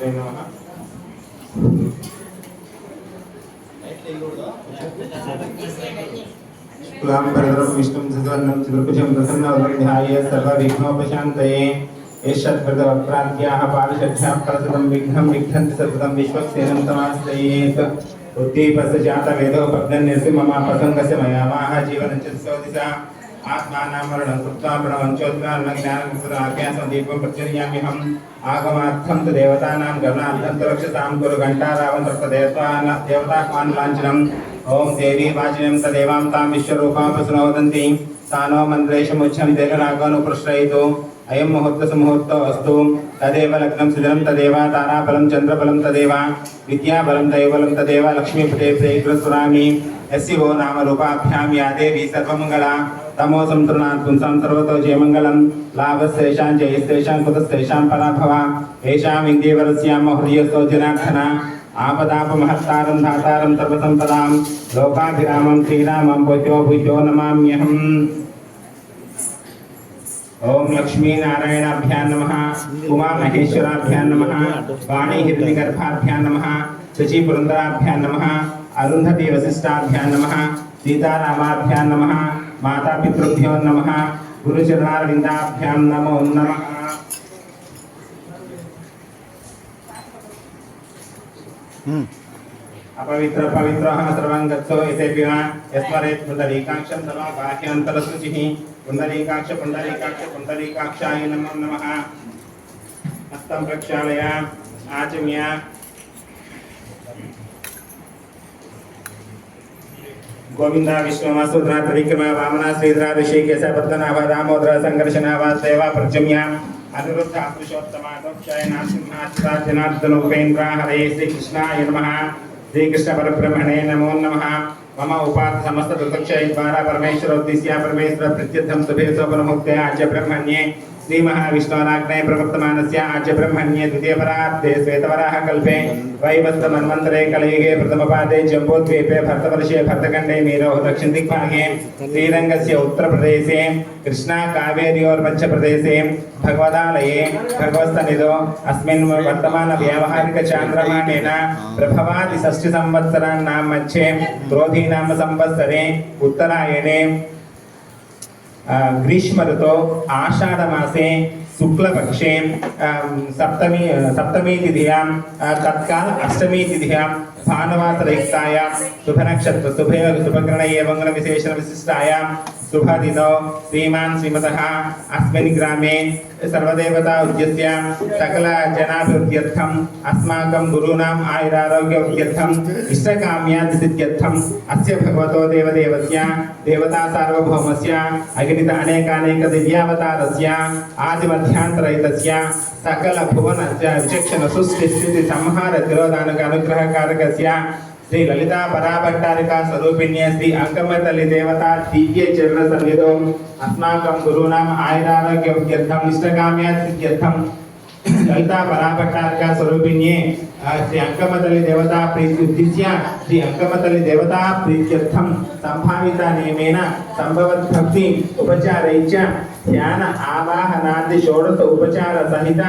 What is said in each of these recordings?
नमः। शुक्लांबरधरं विष्णुं शशिवर्णं चतुर्भुजं प्रसन्नवदनं ध्यायेत् सर्वविघ्नोपशान्तये। यशद्भृतवक्त्राद्याः पाविषद्भ्याः प्रसदं विघ्नं विघ्नन्ति सततं विश्वक्सेनं तमाश्रयेत्। उद्दीपस्य जातवेदोपज्ञं निर्विममापसङ्गस्य मयामाह जीवनञ्चित्सोदिशा आत्मानां मरणं कृत्वा प्रणवञ्चोद्गारणं ज्ञानमुक्तराज्ञासं दीपं प्रचर्याम्यहम् आगमार्थं तु देवतानां गमनार्थं तु रक्षतां कुरु घण्टारावन्तप्रदेवतान् देवताह्वान् लाञ्छनम् ओम देवी वाचिनं तदेवां तां विश्वरूपां प्रसन्नो वदन्ति सा नो मन्त्रेशमुच्छं तेन नागानुप्रश्रयतु अयं मुहूर्तसमुहूर्तो अस्तु तदेव लग्नं सिद्धं तदेव ताराबलं चन्द्रबलं तदेव विद्याबलं दैवबलं तदेव लक्ष्मीपते प्रेग्रस्वरामि यस्यो नाम रूपाभ्यां या देवी सर्वमङ्गला तमो संतृणात् पुंसां सर्वतो जयमङ्गलं लाभस्तेषां जयस्तेषां कुतस्तेषां पराभव येषां इन्द्रियवरस्यां हृदयस्थो जनार्दना आपदापमहत्तारं धातारं सर्वसम्पदां लोकाभिरामं श्रीरामं पूज्यो पूज्यो नमाम्यहम्। ओम लक्ष्मी नारायणाभ्यां नमः, उमा महेश्वराभ्यां नमः, वाणी हिरण्यगर्भाभ्यां नमः, शची पुरंदराभ्यां नमः, अरुंधति वसिष्ठाभ्यां नमः, सीतारामाभ्यां नमः, माता पितृभ्यो नमः, गुरुचरणारविन्दाभ्यां नमो नमः। अपवित्र पवित्रः सर्वं गच्छो इत्येपिना यस्मरेत् पुण्डरीकाक्षं तनो बाह्यान्तरशुचिः पुण्डरीकाक्ष पुण्डरीकाक्ष पुण्डरीकाक्षाय नमो नमः। हस्तं प्रक्षालय आचम्य गोविंदा विष्णुमासूद्रा त्रिविक्रमा वामना श्रीधरा ऋषिकेश पद्मनाभ दामोदर संकर्षणा वासुदेवा प्रचम्य अनिरुद्ध पुरुषोत्तमा दक्षाय नारसिंहा जनार्दन उपेन्द्र हरे श्री कृष्णाय नमः। श्री कृष्ण परब्रह्मणे नमो नमः। मम उपात समस्त दुर्दक्षय द्वारा परमेश्वर उद्देश्य परमेश्वर प्रत्यर्थम शुभे शोभनमुक्ते आज्य ब्रह्मण्ये श्री महाविष्णुराज्ञे प्रवर्तमानस्य आज्य ब्रह्मण्ये द्वितीय परार्धे श्वेतवराह कल्पे वैवस्व मन्वन्तरे कलियुगे प्रथमपादे जम्बूद्वीपे भरतवर्षे भरतखण्डे मेरोः दक्षिण दिग्भागे श्रीरङ्गस्य उत्तरप्रदेशे कृष्णा कावेर्योर्मध्यप्रदेशे भगवदालये भगवत्सन्निधौ अस्मिन् वर्तमान व्यावहारिक चान्द्रमानेन प्रभवादि षष्ठी संवत्सराणां मध्ये क्रोधीनाम संवत्सरे उत्तरायणे ग्रीष्म ऋतौ आषाढ़ मासे शुक्लपक्षे सप्तमी तिथियां तत्काल अष्टमी तिथियां भानुवासरयुक्तायां शुभनक्षत्र शुभकरणये मंगलविशेषण विशिष्टायां शुभदिनौ श्रीमान् श्रीमतः अस्मिन् ग्रामे सर्वदेवता उद्यस्य सकल जनाभिवृद्ध्यर्थम् अस्माकं गुरूणाम् आयुरारोग्यवृद्ध्यर्थम् इष्टकाम्यादिसिद्ध्यर्थम् अस्य भगवतो देवदेवस्य देवता सार्वभौमस्य अगणित अनेकानेक दिव्यावतारस्य आदिमध्यान्तरहितस्य सकल भुवनस्य विचक्षण सृष्टि स्थिति संहार तिरोधानक अनुग्रहकारकस्य श्री ललिता पराभट्टारिका स्वरूपिण्ये श्री अंकमतलि देवता दिव्य चरण सन्निधौ अस्माकं गुरूणाम् आयुरारोग्यवृद्ध्यर्थम् इष्टकाम्यादिसिद्ध्यर्थम् ललिता पराभट्टारिका स्वरूपिण्ये श्री अंकमतलि देवता प्रीत्युद्दिश्य श्री अंकमतलि देवता प्रीत्यर्थं संभाविता नियमेन संभवद्भक्ति उपचारैश्च ध्यान आवाहनादि षोडश उपचार सहित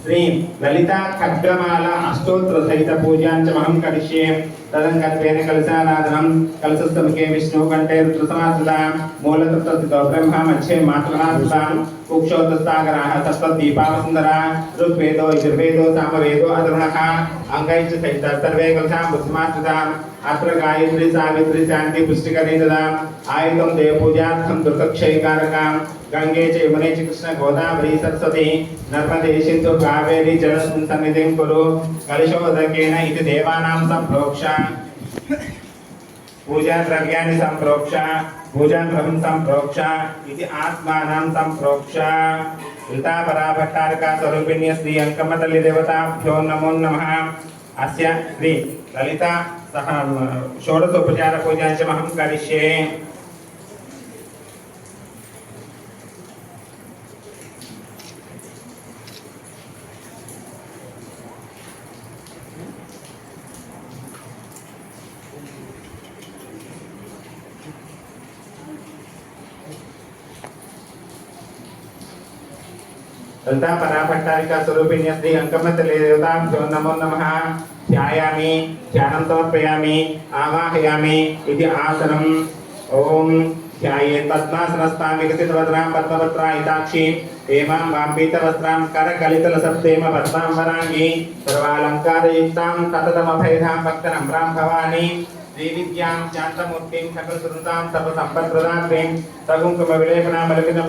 श्री ललिता खड्गमाला अष्टोत्तर सहित पूजां च महं करिष्ये। तदङ्कल्पेन कलशाराधनं कलशस्थमुखे विष्णुकण्ठे रुद्रसमाश्रिता मूलतत्त्वस्थितो ब्रह्मा मध्ये मातृकाश्रिता कुक्षोत्तस्तागराः सप्तद्वीपावसुन्दरा ऋग्वेदो यजुर्वेदो सामवेदो अधर्वणः अङ्गैश्च सहिता सर्वे कलशां बुद्धिमाश्रिता अत्र गायत्री सावित्री शान्ति पुष्टिकरे तदा आयुधं देवपूजार्थं दुर्गक्षयकारकां गंगे च यमुने च कृष्ण गोदावरी सरस्वती नर्मदे सिन्धु कावेरी जलस्मिन् सन्निधिं कुरु कलशोदकेन इति देवानां सम्प्रोक्ष पूजा द्रव्याणि सम्प्रोक्ष पूजा द्रव्यं सम्प्रोक्ष इति आत्मानां सम्प्रोक्ष। ललिता पराभट्टारिका स्वरूपिण्य श्री अंकमतलि देवताभ्यो नमो नमः। अस्य श्री ललिता सह षोडशोपचार पूजां च महं करिष्ये। ललिता पराभट्टारिका स्वरूपिणी श्री अंकमतले देवताभ्यो नमो नमः। ध्यायामि ध्यानं समर्पयामि आवाहयामि इति आसनम्। ओम ध्यायेत् पद्मासनस्थां विकसितवदनां पद्मपत्रायिताक्षीं हेमां वाम्पीतवस्त्रां करकलितलसत्तेम पद्माम्बराङ्गी सर्वालङ्कारयुक्तां सततमभयधां भक्तनम्रां भवानी श्रीविद्यां शान्तमूर्तिं सकलसुहृदां सर्वसम्पत्प्रदात्रीं सकुङ्कुमविलेपनामलकितं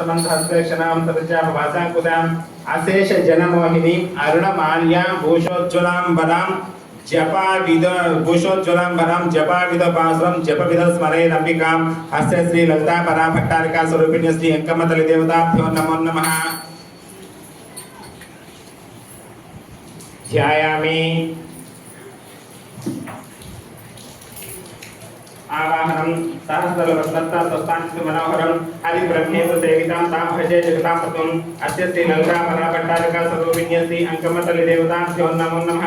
समन्तहस्तेक्षणां सविद्यापवासाङ्कुशाम् अशेषजनमोहिनीं अरुणमाल्यां भूषोज्ज्वलाम्बरां भूषोज्ज्वलाम्बरां जपाविदोपासुरं जपविदो स्मरेदम्बिकाम् अस्य श्री ललिता पराभट्टारिका स्वरूपिणी श्री अंकमतले देवताभ्यो नमो नमः। ध्यायामि आवाहनं सहस्ररत्नस्तां मनोहरं हरिब्रह्मेन्द्र सेवितां तां भजे जगतां पतुम् अस्य श्री ललिता पराभट्टारिका स्वरूपिणी श्री अंकमतले देवताभ्यो नमो नमः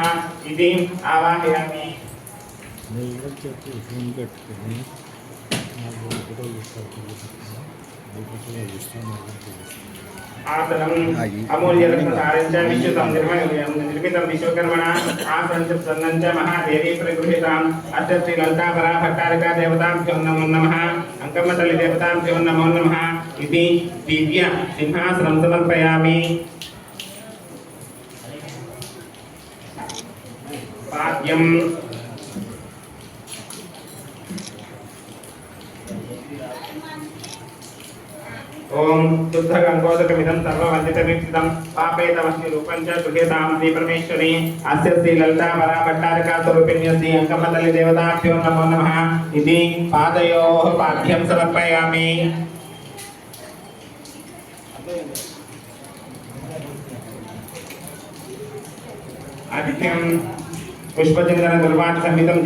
इति आवाहयामि। आसनम् अमूल्यरत्नसारञ्च विश्वतं निर्मितं विश्वकर्मणा आसनं च प्रसन्नं च महादेवी प्रगृहीताम् अस्य श्री ललिता पराभट्टारिका देवताभ्यो नमो नमः अंकमतले देवताभ्यो नमो नमः इति दिव्य सिंहासनं समर्पयामि। पाद्यम् ओम शुद्धगंगोदकमिदं सर्ववन्दितमीक्षितं पापेतमस्ति रूपं च सुखेतां श्री परमेश्वरी अस्य श्री ललिता पराभट्टारिका स्वरूपिणी श्री अंकमतले देवताभ्यो नमो नमः इति पादयोः पाद्यं समर्पयामि। अर्घ्यं पुष्पचन्दन दुर्वाण संहितं